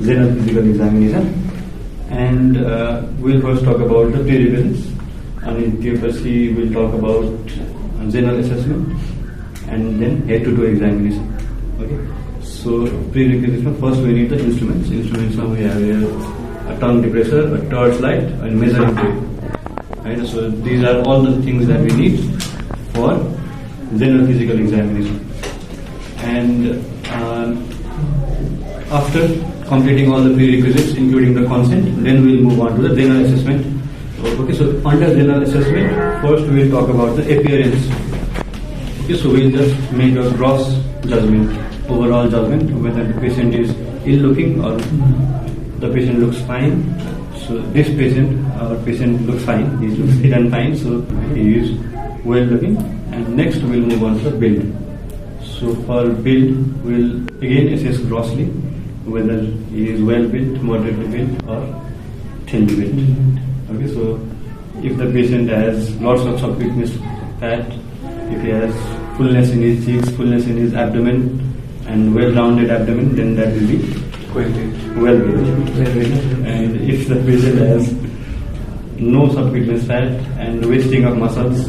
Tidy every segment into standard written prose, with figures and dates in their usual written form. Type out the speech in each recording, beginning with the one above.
general physical examination. And we'll first talk about the prerequisites. And he will talk about general assessment and then head-to-toe examination. Okay. So prerequisites, first we need the instruments. Instruments now we have here a tongue depressor, a torchlight, and measuring tape. Right. So these are all the things that we need for general physical examination. And after completing all the prerequisites, including the consent, then we'll move on to the general assessment. Okay, so under general assessment, first we'll talk about the appearance. Okay, so we'll just make a gross judgment, overall judgment, whether the patient is ill-looking or the patient looks fine. So this patient, our patient looks fine, he looks fit and fine, so he is well-looking. And next we'll move on to the build. So for build, we'll again assess grossly whether he is well built, moderately built, or thinly built. Okay, so if the patient has lots of subcutaneous fat, if he has fullness in his cheeks, fullness in his abdomen, and well-rounded abdomen, then that will be well built. And if the patient has no subcutaneous fat and wasting of muscles,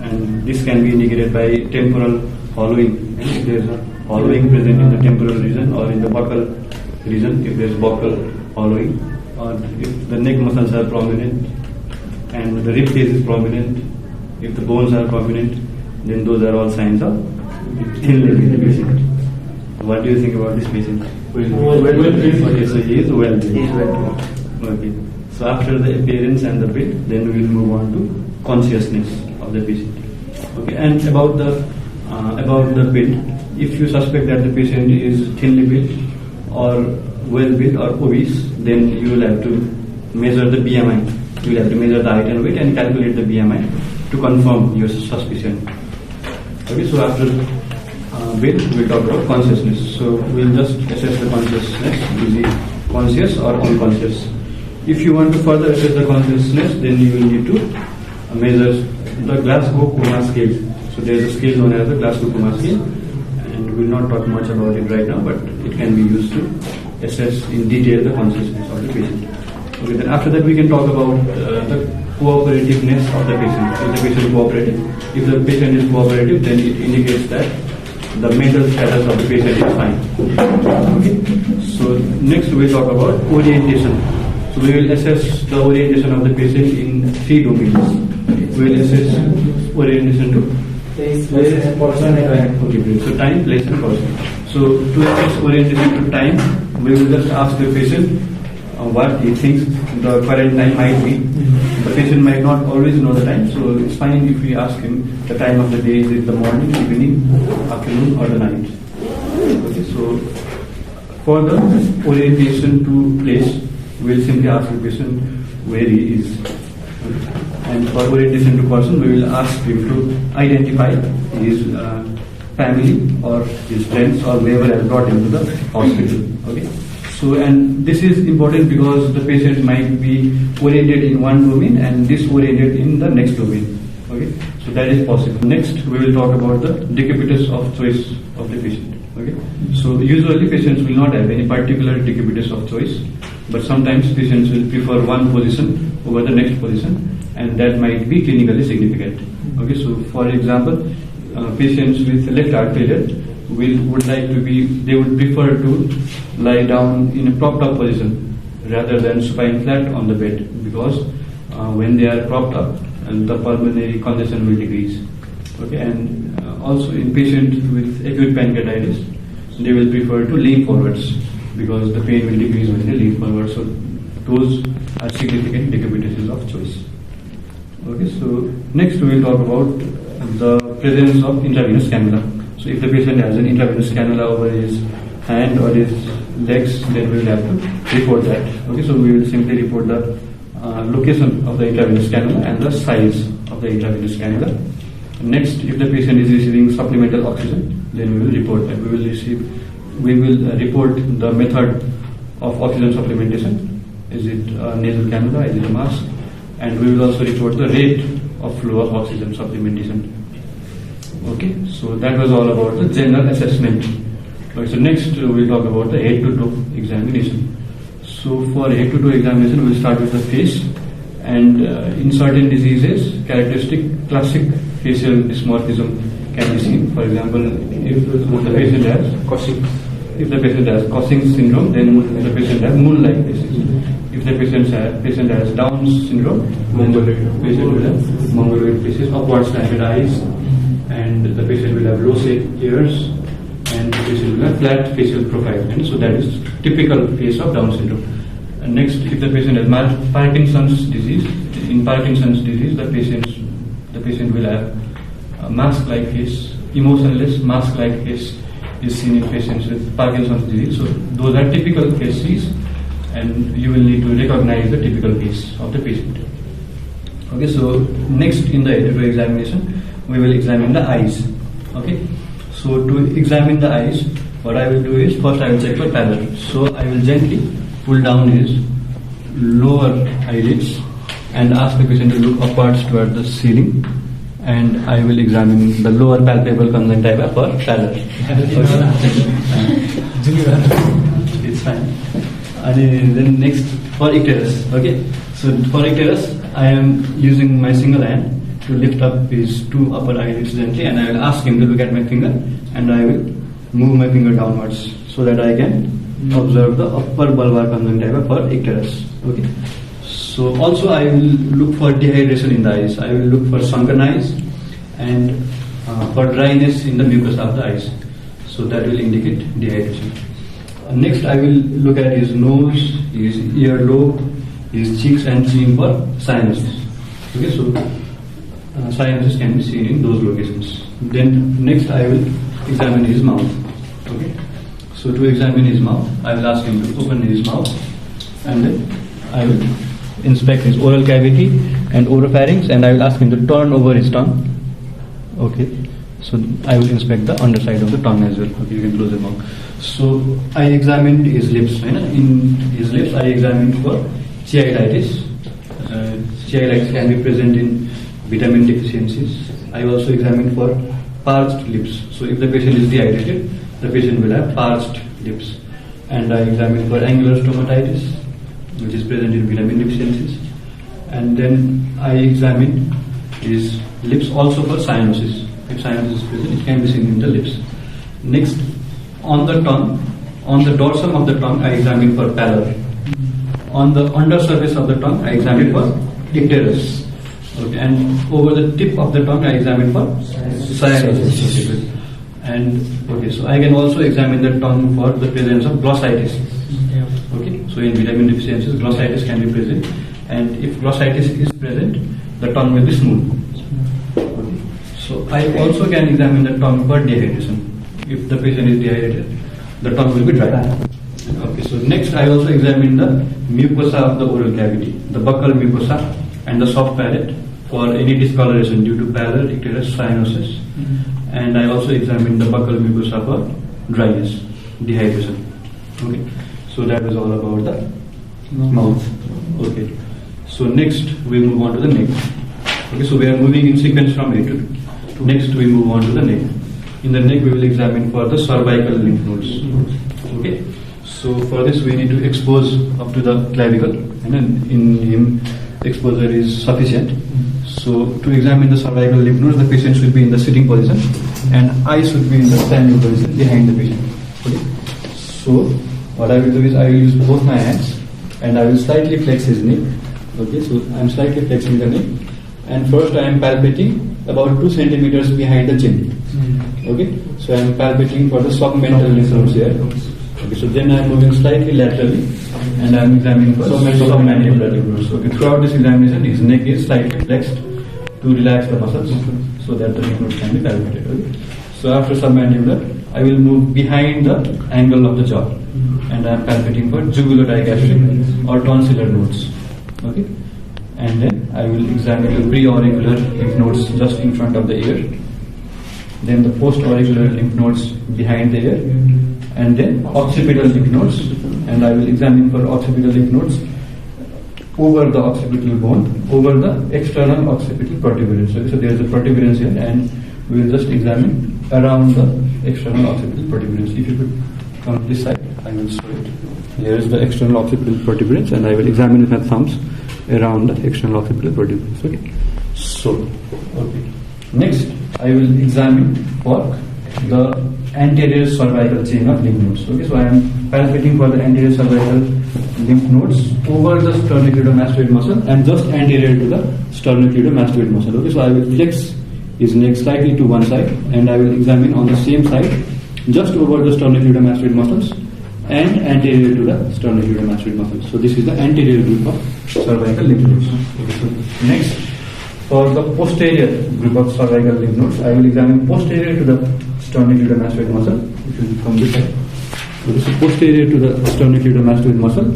and this can be indicated by temporal hollowing. And if there is a hollowing present in the temporal region or in the buccal region, if there is buccal hollowing, or if the neck muscles are prominent and the rib cage is prominent, if the bones are prominent, then those are all signs of thinly built patient. What do you think about this patient? Okay, so he is well built. Okay. So after the appearance and the build, then we will move on to consciousness of the patient. Okay, and about the build, if you suspect that the patient is thinly built or well built or obese, then you will have to measure the BMI. You will have to measure the height and weight and calculate the BMI to confirm your suspicion. Okay, so after build, we'll talk about consciousness. So we'll just assess the consciousness, is he conscious or unconscious. If you want to further assess the consciousness, then you will need to measure the Glasgow Coma scale. So there is a scale known as the Glasgow Coma scale, and we will not talk much about it right now, but it can be used to assess in detail the consciousness of the patient. Okay, then after that we can talk about the cooperativeness of the patient. Is the patient cooperative? If the patient is cooperative, then it indicates that the mental status of the patient is fine. Okay. So next we will talk about orientation. So we will assess the orientation of the patient in 3 domains. We will assess orientation to place, and person, and time. Okay, so time, place, and person. So to assess orientation to time, we will just ask the patient what he thinks the current time might be. The patient might not always know the time, so it's fine if we ask him the time of the day. Is it the morning, evening, afternoon, or the night? Okay, so for the orientation to place, we will simply ask the patient where he is. And for orientation to person, we will ask him to identify his family or his friends or whoever has brought him to the hospital. Okay. So, and this is important because the patient might be oriented in one domain and disoriented in the next domain. Okay. So that is possible. Next, we will talk about the decubitus of choice of the patient. Okay. So usually patients will not have any particular decubitus of choice, but sometimes patients will prefer one position over the next position, and that might be clinically significant. Okay, so for example, patients with left heart failure they would prefer to lie down in a propped up position rather than supine flat on the bed, because when they are propped up, the pulmonary congestion will decrease. Okay, and also in patients with acute pancreatitis, they will prefer to lean forwards because the pain will decrease when they lean forward. So those are significant decubituses of choice. Okay, so next we will talk about the presence of intravenous cannula. So if the patient has an intravenous cannula over his hand or his legs, then we will have to report that. Okay, so we will simply report the location of the intravenous cannula and the size of the intravenous cannula. Next, if the patient is receiving supplemental oxygen, then we will report that. We will report the method of oxygen supplementation. Is it a nasal cannula? Is it a mask? And we will also report the rate of flow of oxygen supplementation. Okay, so that was all about the general assessment. Okay, so next we'll talk about the head-to-toe examination. So for head-to-toe examination, we'll start with the face, and in certain diseases, characteristic classic facial dysmorphism can be seen. For example, if the patient has Cushing syndrome, then the patient has moon-like faces. If the patient has Down syndrome, then the patient will have mongoloid faces, upward slanted eyes, and the patient will have low-shaped ears, and the patient will have flat facial profile. And so that is typical face of Down syndrome. And next, if the patient has Parkinson's disease, in Parkinson's disease, the patient will have a mask-like face, emotionless mask-like face is seen in patients with Parkinson's disease. So those are typical faces, and you will need to recognize the typical face of the patient. Okay, so next in the head-to-toe examination, we will examine the eyes. Okay, so to examine the eyes, what I will do is first I will check for pallor. So I will gently pull down his lower eyelids and ask the patient to look upwards toward the ceiling, and I will examine the lower palpable conjunctiva for pallor. It's fine. And then next for icterus. Okay, so for icterus, I am using my single hand to lift up his two upper eyelids gently, and I will ask him to look at my finger, and I will move my finger downwards so that I can observe the upper bulbar conjunctiva for icterus. Okay. So also I will look for dehydration in the eyes. I will look for sunken eyes and for dryness in the mucosa of the eyes. So that will indicate dehydration. Next I will look at his nose, his earlobe, his cheeks and chin for cyanosis. Okay, so cyanosis can be seen in those locations. Then next I will examine his mouth. Okay, so to examine his mouth, I will ask him to open his mouth, and then I will inspect his oral cavity and oropharynx, and I will ask him to turn over his tongue. Okay, so I will inspect the underside of the tongue as well. Okay, you can close the mouth. So I examined his lips. In his lips, I examined for cyanosis. Cyanosis can be present in vitamin deficiencies. I also examined for parched lips. So if the patient is dehydrated, the patient will have parched lips. And I examined for angular stomatitis, which is present in vitamin deficiencies. And then I examined his lips also for cyanosis. If cyanosis is present, it can be seen in the lips. Next, on the tongue, on the dorsum of the tongue, I examined for pallor. On the undersurface of the tongue, I examined for icterus. Okay, and over the tip of the tongue, I examined for cyanosis. And okay, so I can also examine the tongue for the presence of glossitis. Okay, so in vitamin deficiencies, glossitis can be present, and if glossitis is present, the tongue will be smooth. Okay. So I also can examine the tongue for dehydration. If the patient is dehydrated, the tongue will be dry. Okay, so next I also examine the mucosa of the oral cavity, the buccal mucosa and the soft palate for any discoloration due to pallor, icterus, cyanosis. And I also examine the buccal mucosa for dryness, dehydration. Okay, so that is all about the mouth. Okay, so next we move on to the neck. Okay, so we are moving in sequence from A to next we move on to the neck. In the neck we will examine for the cervical lymph nodes. Okay, so for this we need to expose up to the clavicle, and then in him exposure is sufficient. So to examine the cervical lymph nodes, the patient should be in the sitting position and I should be in the standing position behind the patient. Okay, so what I will do is I will use both my hands and I will slightly flex his neck. Okay, so I am slightly flexing the neck, and first I am palpating about 2 centimeters behind the chin. Okay, so I am palpating for the submental lymph nodes here. Okay, so then I am moving slightly laterally and I am examining for submandibular lymph nodes. Okay, throughout this examination, his neck is slightly flexed to relax the muscles so that the lymph nodes can be palpated. Okay, so after submandibular, I will move behind the angle of the jaw and I am palpating for jugulo-digastric or tonsillar nodes. Okay, and then I will examine the pre-auricular lymph nodes just in front of the ear, then the post-auricular lymph nodes behind the ear, and then occipital lymph nodes, and I will examine for occipital lymph nodes over the occipital bone, over the external occipital protuberance. So there is a protuberance here, and we will just examine around the external occipital protuberance. If you could come to this side, I will show it. Here is the external occipital protuberance, and I will examine with my thumbs around the external occipital protuberance. Okay. So, okay. Next, I will examine for the anterior cervical chain of lymph nodes. Okay. So I am palpating for the anterior cervical lymph nodes over the sternocleidomastoid muscle and just anterior to the sternocleidomastoid muscle. Okay. So I will flex his neck slightly to one side, and I will examine on the same side just over the sternocleidomastoid muscles and anterior to the sternocleidomastoid muscles. So this is the anterior group of cervical lymph nodes. Okay, so next, for the posterior group of cervical lymph nodes, I will examine posterior to the sternocleidomastoid muscle, which will come this side. So this is posterior to the sternocleidomastoid muscle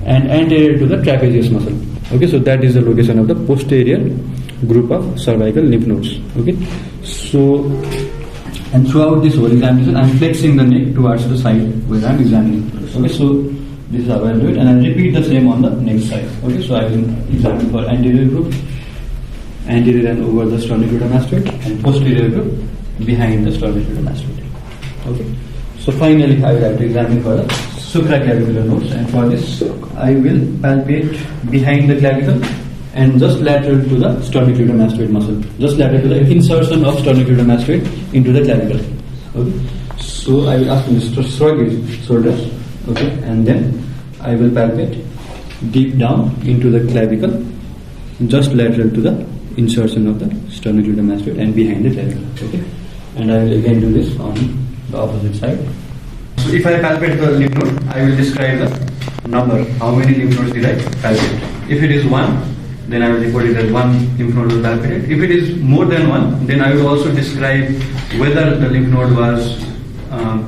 and anterior to the trapezius muscle. Okay, so that is the location of the posterior group of cervical lymph nodes. Okay, so and throughout this whole examination, I am flexing the neck towards the side where I am examining. Okay, so this is how I will do it, and I will repeat the same on the next side. Okay, so I will examine for anterior group, anterior and over the sternocleidomastoid, and posterior group behind the sternocleidomastoid. Okay, so finally I will have to examine for the supraclavicular nodes, and for this I will palpate behind the clavicle and just lateral to the sternocleidomastoid muscle, just lateral to the insertion of sternocleidomastoid into the clavicle. Okay, so I will ask him to shrug his shoulders. Okay, and then I will palpate deep down into the clavicle, just lateral to the insertion of the sternocleidomastoid and behind the clavicle. Okay, and I will again do this on the opposite side. So if I palpate the lymph node, I will describe the number. How many lymph nodes did I palpate? If it is 1, then I will report it as 1 lymph node was palpated. If it is more than 1, then I will also describe whether the lymph node was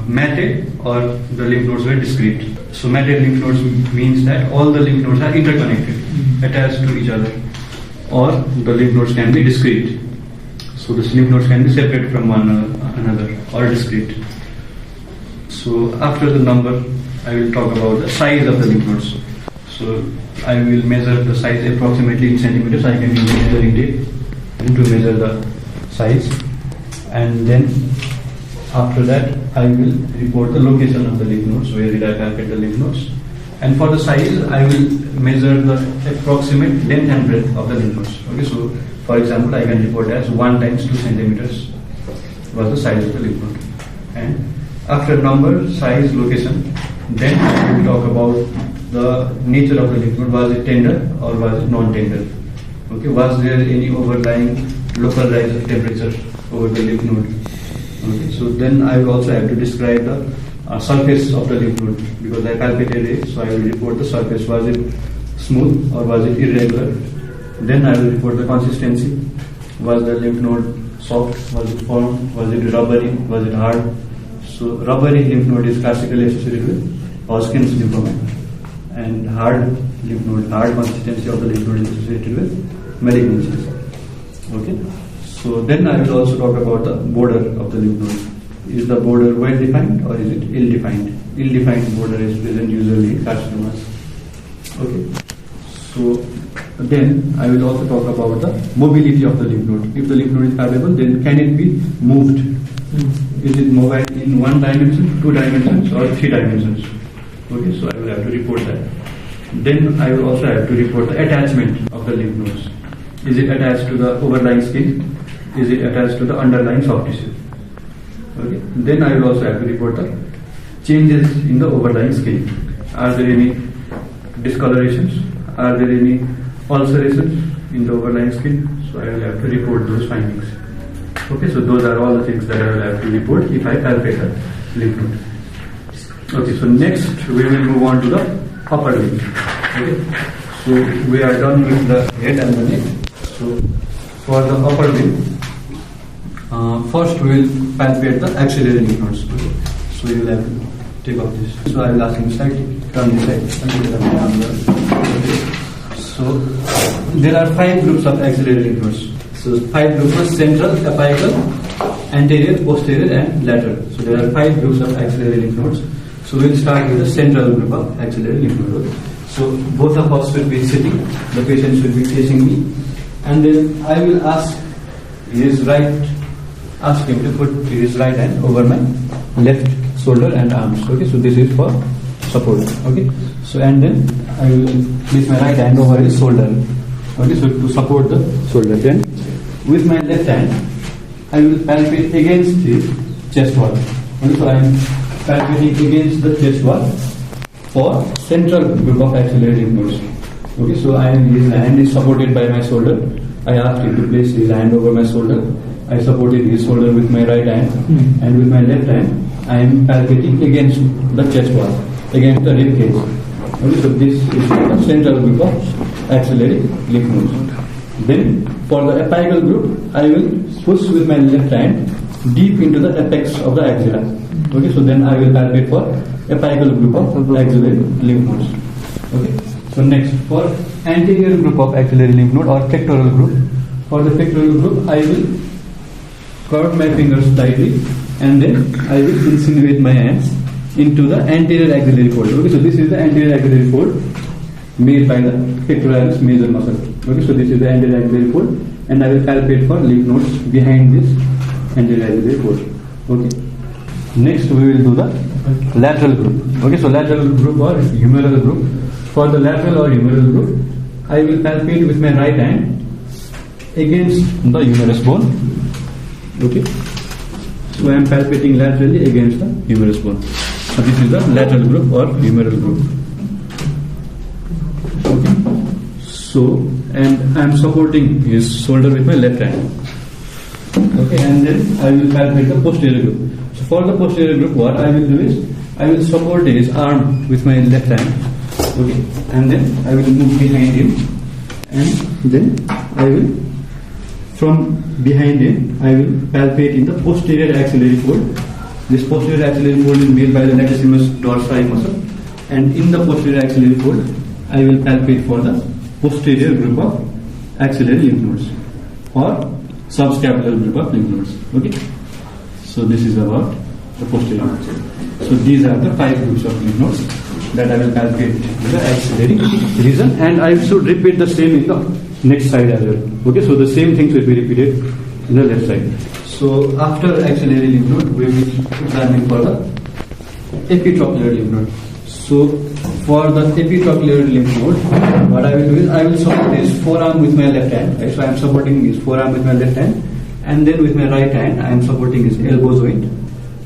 matted or the lymph nodes were discrete. So matted lymph nodes means that all the lymph nodes are interconnected, attached to each other, or the lymph nodes can be discrete. So the lymph nodes can be separate from one another or discrete. So after the number, I will talk about the size of the lymph nodes. So I will measure the size approximately in centimeters. I can use measuring tape to measure the size, and then after that I will report the location of the lymph nodes, where did I palpate the lymph nodes, and for the size I will measure the approximate length and breadth of the lymph nodes. Okay, so for example I can report as 1 times 2 centimeters was the size of the lymph node, and after number, size, location, then I will talk about the nature of the lymph node. Was it tender or was it non-tender? Okay, was there any overlying local rise of temperature over the lymph node? Okay, so then I will also have to describe the surface of the lymph node, because I palpated it, so I will report the surface. Was it smooth or was it irregular? Then I will report the consistency. Was the lymph node soft? Was it firm? Was it rubbery? Was it hard? So rubbery lymph node is classically associated with Hutchinson lymphoma, and hard lymph node, hard consistency of the lymph node is associated with malignancies. Okay, so then I will also talk about the border of the lymph node. Is the border well defined or is it ill defined? Ill defined border is present usually in carcinomas. Okay, so then I will also talk about the mobility of the lymph node. If the lymph node is palpable, then can it be moved? Is it mobile in 1 dimension, 2 dimensions, or 3 dimensions? Okay, so I will have to report that. Then I will also have to report the attachment of the lymph nodes. Is it attached to the overlying skin? Is it attached to the underlying soft tissue? Okay. Then I will also have to report the changes in the overlying skin. Are there any discolorations? Are there any ulcerations in the overlying skin? So I will have to report those findings. Okay, so those are all the things that I will have to report if I palpate the lymph node. Okay, so next we will move on to the upper limb. Okay, so we are done with the head and the neck. So for the upper limb, first we will palpate the axillary lymph nodes. Okay, so you will have to take off this. So I will ask him slightly, turn this side, okay. So there are 5 groups of axillary lymph nodes. So 5 groups are central, apical, anterior, posterior, and lateral. So there are 5 groups of axillary lymph nodes. So we will start with the central group of axillary lymph nodes. So both of us will be sitting, the patient will be facing me, and then I will ask his right ask him to put his right hand over my left shoulder and arms. Okay, so this is for support. Okay, so and then I will place my right hand over his shoulder. Okay, so to support the shoulder. Then with my left hand I will palpate against his chest wall. Okay, so I am palpating against the chest wall for central group of axillary lymph nodes. Okay, so his hand is supported by my shoulder. I asked him to place his hand over my shoulder. I supported his shoulder with my right hand, and with my left hand I am palpating against the chest wall, against the rib cage. Okay, so this is the central group of axillary lymph nodes. Then for the apical group, I will push with my left hand deep into the apex of the axilla. Okay, so then I will palpate for apical group of axillary lymph nodes. Okay, so next for anterior group of axillary lymph node or pectoral group. For the pectoral group, I will curve my fingers slightly and then I will insinuate my hands into the anterior axillary fold. Okay, so this is the anterior axillary fold made by the pectoralis major muscle. Okay, so this is the anterior axillary fold, and I will palpate for lymph nodes behind this anterior axillary fold. Okay. Next we will do the lateral group. Okay, so lateral group or humeral group. For the lateral or humeral group, I will palpate with my right hand against the humerus bone. Okay, so I am palpating laterally against the humerus bone. So this is the lateral group or humeral group. Okay, so and I am supporting his shoulder with my left hand. Okay, and then I will palpate the posterior group. So for the posterior group, what I will do is I will support his arm with my left hand. Okay, and then I will move behind him, and then I will from behind him I will palpate in the posterior axillary fold. This posterior axillary fold is made by the latissimus dorsi muscle, and in the posterior axillary fold I will palpate for the posterior group of axillary lymph nodes or subscapular group of lymph nodes. Okay, so this is about the posterior. So these are the 5 groups of lymph nodes that I will palpate in the axillary region, and I should repeat the same in the next side as well. Okay, so the same things will be repeated in the left side. So after axillary lymph node, we will examine for the epitrochlear lymph node. So for the epitrochlear lymph node, what I will do is I will support his forearm with my left hand. Right? So I am supporting his forearm with my left hand, and then with my right hand I am supporting his elbow joint,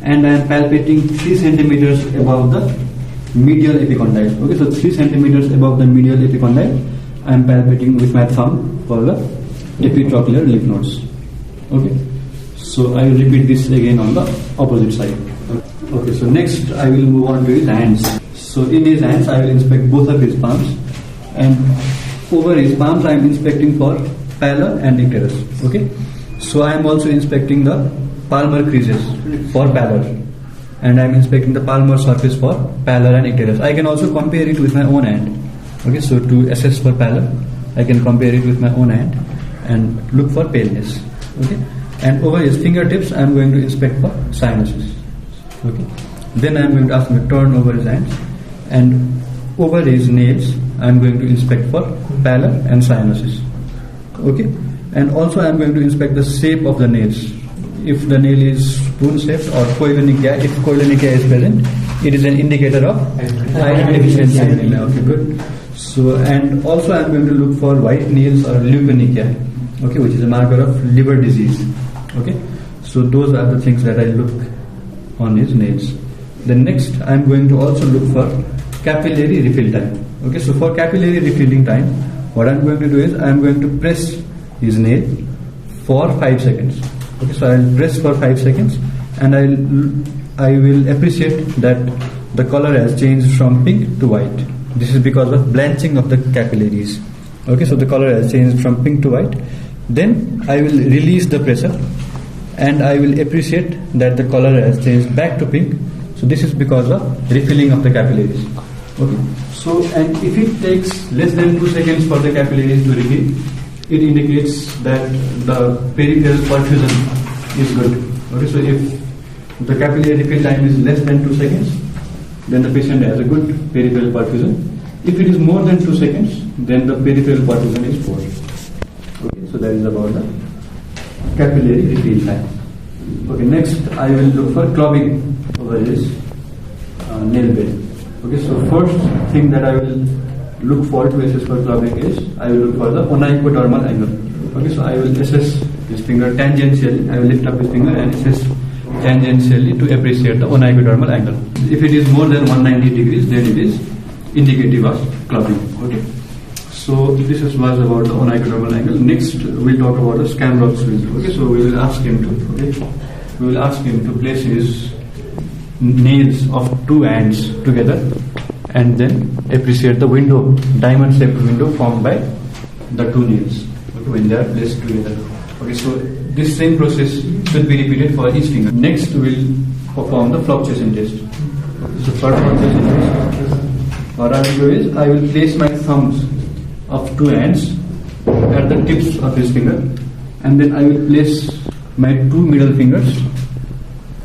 and I am palpating 3 centimeters above the medial epicondyle. Okay, so 3 centimeters above the medial epicondyle, I am palpating with my thumb for the epitrochlear lymph nodes. Okay, so I will repeat this again on the opposite side. Okay, so next I will move on to his hands. So in his hands I will inspect both of his palms, and over his palms I am inspecting for pallor and icterus. Okay, so I am also inspecting the palmar creases for pallor, and I am inspecting the palmar surface for pallor and icterus. I can also compare it with my own hand. Okay, so to assess for pallor, I can compare it with my own hand and look for paleness. Okay, and over his fingertips, I am going to inspect for cyanosis. Okay, then I am going to ask him to turn over his hands, and over his nails, I am going to inspect for pallor and cyanosis. Okay, and also I am going to inspect the shape of the nails. If the nail is spoon-shaped or koilonychia, if koilonychia is present, it is an indicator of iron deficiency. Okay, good. So, and also I am going to look for white nails or leukonychia, okay, which is a marker of liver disease. Okay, so those are the things that I look on his nails. Then next I am going to also look for capillary refill time. Okay, so for capillary refilling time, what I am going to do is I am going to press his nail for 5 seconds. Okay, so I will press for 5 seconds, and I will appreciate that the color has changed from pink to white. This is because of blanching of the capillaries. Okay, so the color has changed from pink to white. Then I will release the pressure, and I will appreciate that the color has changed back to pink. So this is because of refilling of the capillaries. Okay, so and if it takes less than 2 seconds for the capillaries to refill, it indicates that the peripheral perfusion is good. Okay, so if the capillary refill time is less than 2 seconds, then the patient has a good peripheral perfusion. If it is more than 2 seconds, then the peripheral perfusion is poor. Okay, so that is about the capillary refill time. Okay, next I will look for clubbing over his nail bed. Okay, so first thing that I will look for to assess for clubbing is I will look for the onicodermal angle. Okay, so I will assess this finger tangentially. I will lift up this finger and assess tangentially to appreciate the onicodermal angle. If it is more than 190 degrees, then it is indicative of clubbing. Okay, so this was about the onicodermal angle. Next, we'll talk about the Scamrock swing. Okay, so we will ask him to place his nails of two hands together and then appreciate the window, diamond-shaped window formed by the two nails. Okay, when they are placed together. Okay, so this same process should be repeated for each finger. Next, we'll perform the fluctuation test. So for fluctuation test, what I will do is I will place my thumbs of two hands at the tips of his finger, and then I will place my two middle fingers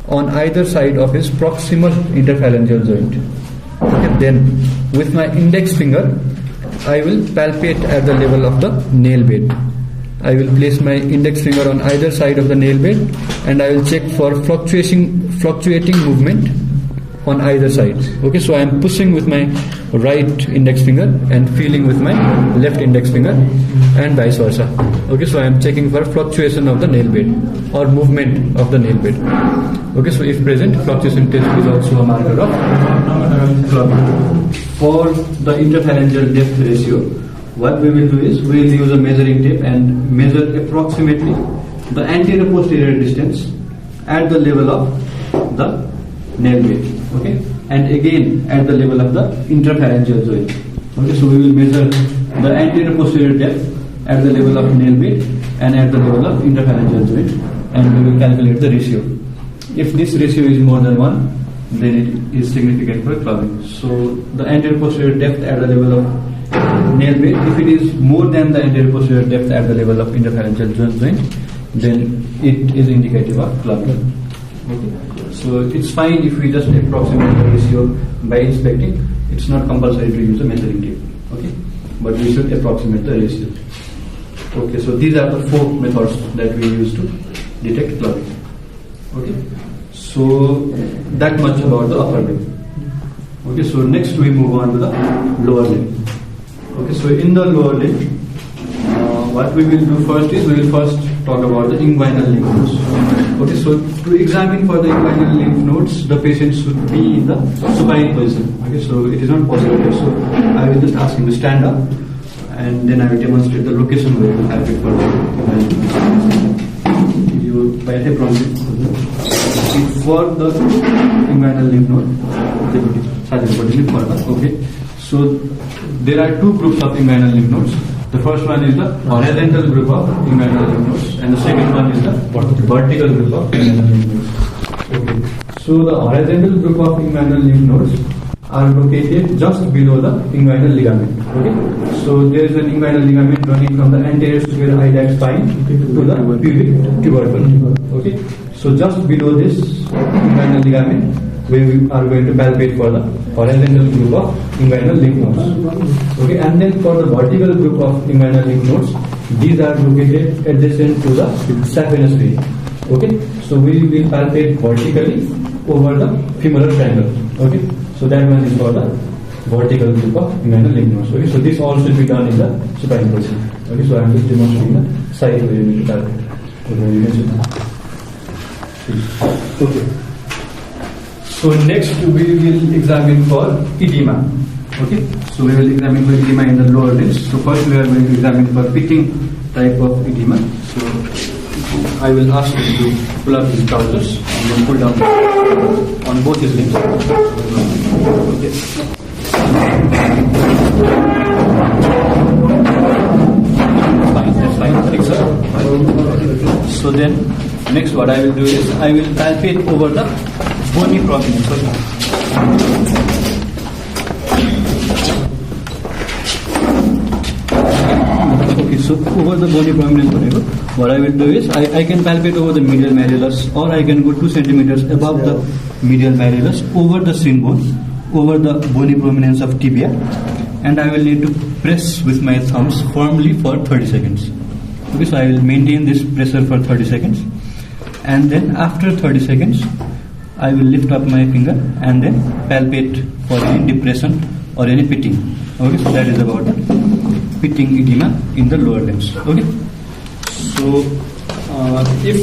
on either side of his proximal interphalangeal joint. Okay, then with my index finger, I will palpate at the level of the nail bed. I will place my index finger on either side of the nail bed and I will check for fluctuating movement on either side. Okay, so I am pushing with my right index finger and feeling with my left index finger and vice versa. Okay, so I am checking for fluctuation of the nail bed or movement of the nail bed. Okay, so if present, fluctuation test is also a marker of clubbing. For the interphalangeal depth ratio, what we will do is we will use a measuring tape and measure approximately the anterior posterior distance at the level of the nail bed. Okay, and again at the level of the interphalangeal joint. Okay, so we will measure the anterior posterior depth at the level of nail bed and at the level of interphalangeal joint, and we will calculate the ratio. If this ratio is more than 1, then it is significant for clubbing. So the anterior posterior depth at the level of nail bed, if it is more than the anterior posterior depth at the level of interphalangeal joint, then it is indicative of clubbing. Okay. So it's fine if we just approximate the ratio by inspecting. It's not compulsory to use a measuring tape. Okay, but we should approximate the ratio. Okay, so these are the 4 methods that we use to detect clubbing. Okay, so that much about the upper limb. Okay, so next we move on to the lower limb. Okay, so in the lower limb, what we will do first is we will first talk about the inguinal lymph nodes. Okay, so to examine for the inguinal lymph nodes, the patient should be in the supine position. Okay, so it is not possible. So I will just ask him to stand up, and then I will demonstrate the location where we have it for the you by a prompting for the inguinal lymph node. Okay, so there are 2 groups of inguinal lymph nodes. The first one is the horizontal group of inguinal lymph nodes, and the second one is the vertical group of inguinal lymph nodes. Okay. So the horizontal group of inguinal lymph nodes are located just below the inguinal ligament. Okay. So there is an inguinal ligament running from the anterior superior iliac spine to the pubic tubercle. Okay. So just below this inguinal ligament, we are going to palpate for the horizontal group of inguinal lymph nodes. Okay, and then for the vertical group of inguinal lymph nodes, these are located adjacent to the saphenous vein. Okay, so we will palpate vertically over the femoral triangle. Okay, so that one is for the vertical group of inguinal lymph nodes. Okay, so this all should be done in the supine position. Okay, so I am just demonstrating the side where you need to palpate. Okay. So next we will examine for edema. Okay, so we will examine for edema in the lower limbs. So first we are going to examine for pitting type of edema. So I will ask you to pull up his trousers and then pull down on both his limbs. Okay. Fine, that's fine. Thanks, sir. So then next what I will do is I will palpate over the bony prominence. Okay, so over the bony prominence, what I will do is I can palpate over the medial malleolus, or I can go 2 centimeters above the medial malleolus over the shin bone, over the bony prominence of tibia, and I will need to press with my thumbs firmly for 30 seconds. Okay, so I will maintain this pressure for 30 seconds. and then after 30 seconds I will lift up my finger and then palpate for any depression or any pitting. Okay, so that is about the pitting edema in the lower limbs. Okay, so if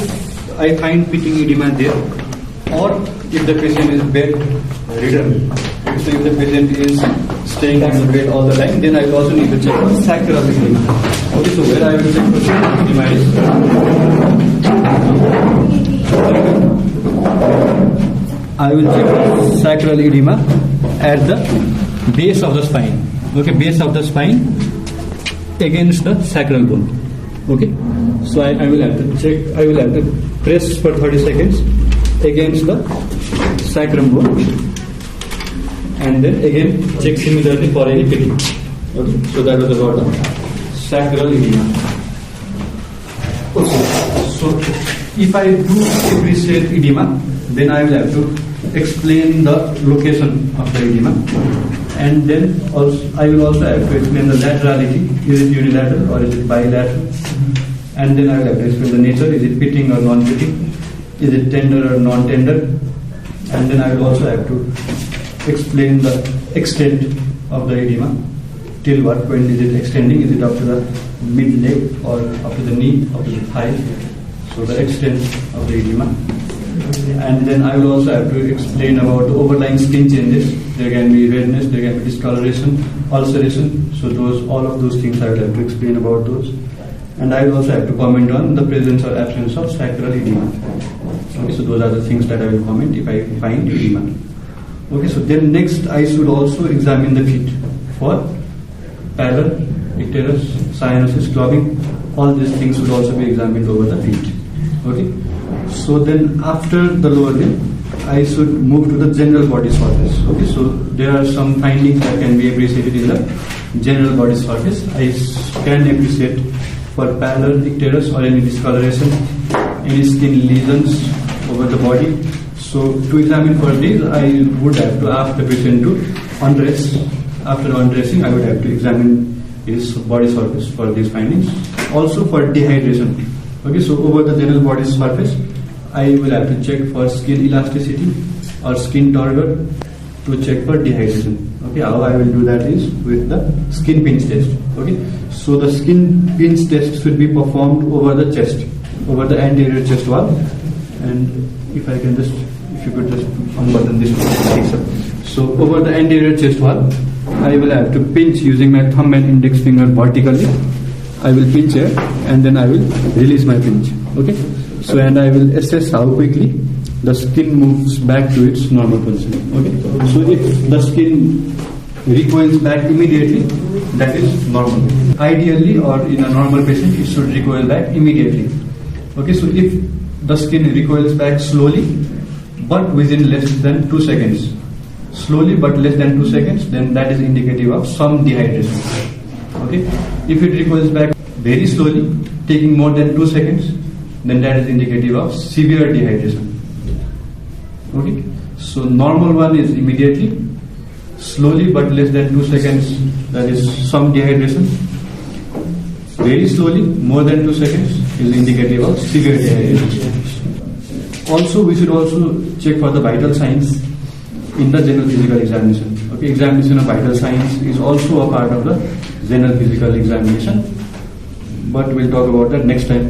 I find pitting edema there, or if the patient is bedridden, so if the patient is staying on the bed all the time, then I will also need to check for sacral edema. Okay, so where I will check for sacral edema is, I will check for sacral edema at the base of the spine. Okay, base of the spine against the sacral bone. Okay, so I will have to check. I will have to press for 30 seconds against the sacrum bone, and then again check similarly for any pitting. Okay, so that was about the sacral edema. Okay, so if I do appreciate edema, then I will have to explain the location of the edema, and then also I will also have to explain the laterality. Is it unilateral or is it bilateral? And then I will have to explain the nature. Is it pitting or non-pitting? Is it tender or non-tender? And then I will also have to explain the extent of the edema. Till what point is it extending? Is it up to the mid leg or up to the knee, up to the thigh? So the extent of the edema. And then I will also have to explain about the overlying skin changes. There can be redness, there can be discoloration, ulceration. So all of those things I will have to explain about those. And I will also have to comment on the presence or absence of sacral edema. Okay, so those are the things that I will comment if I find edema. Okay, so then next I should also examine the feet for pallor, icterus, cyanosis, clogging. All these things should also be examined over the feet. Okay, so then after the lower limb, I should move to the general body surface. Okay, so there are some findings that can be appreciated in the general body surface. I can appreciate for pallor, icterus, or any discoloration, any skin lesions over the body. So to examine for these, I would have to ask the patient to undress. After undressing, I would have to examine his body surface for these findings. Also for dehydration. Okay, so over the general body surface, I will have to check for skin elasticity or skin turgor to check for dehydration. Okay, how I will do that is with the skin pinch test. Okay, so the skin pinch test should be performed over the chest, over the anterior chest wall. And if I can if you could just unbutton this one. So over the anterior chest wall, I will have to pinch using my thumb and index finger vertically. I will pinch here and then I will release my pinch. Okay, so and I will assess how quickly the skin moves back to its normal position. Okay, so if the skin recoils back immediately, that is normal. Ideally, or in a normal patient, it should recoil back immediately. Okay, so if the skin recoils back slowly but within less than 2 seconds, slowly but less than 2 seconds, then that is indicative of some dehydration. Okay, if it recoils back very slowly, taking more than 2 seconds, then that is indicative of severe dehydration. Okay, so normal one is immediately, slowly but less than 2 seconds, that is some dehydration. Very slowly, more than 2 seconds, is indicative of severe dehydration. Also, we should also check for the vital signs in the general physical examination. Okay, examination of vital signs is also a part of the general physical examination, but we'll talk about that next time.